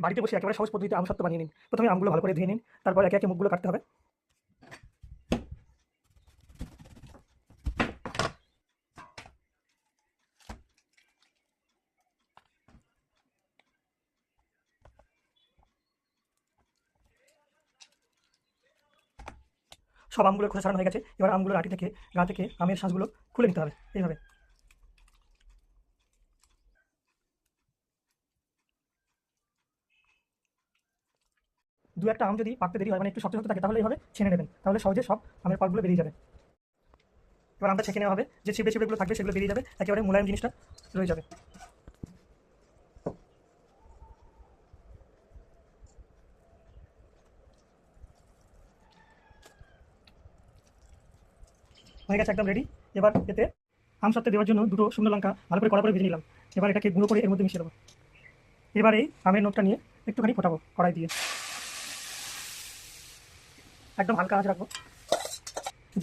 বাড়িতে বসে একেবারে সহজ পদ্ধতিতে আমসত্ত্ব বানিয়ে নিন। প্রথমে আমগুলো ভালো করে ধুয়ে নিন, তারপর একে একে মুখগুলো কাটতে হবে। সব আমগুলোর খোসা ছাড়ানো হয়ে গেছে। এবার আমগুলোর আটি থেকে গা থেকে আমের শাঁসগুলো খুলে নিতে হবে এইভাবে। দু একটা আম যদি পাকতে দেরি হয়, মানে একটু শক্ত শক্ত থাকে, তাহলে এইভাবে ছেনে নেবেন, তাহলে সহজে সব আমের পাকগুলো বেরিয়ে যাবে। এবার আমটা ছেঁকে নেওয়া হবে, যে ছিবড়ে ছিবড়েগুলো থাকবে সেগুলো বেরিয়ে যাবে, একেবারে মোলায়েম জিনিসটা রয়ে যাবে। হয়ে গেছে, একদম রেডি। এবার এতে আমসত্ত্বে দেওয়ার জন্য দুটো শুকনো লঙ্কা ভালো করে কড়া করে ভেজে নিলাম। এবার এটাকে গুঁড়ো করে এর মধ্যে মিশিয়ে দেবো। এবার এই আমের নোটটা নিয়ে একটুখানি ফোটাবো কড়াই দিয়ে, একদম হালকা আঁচ রাখবো।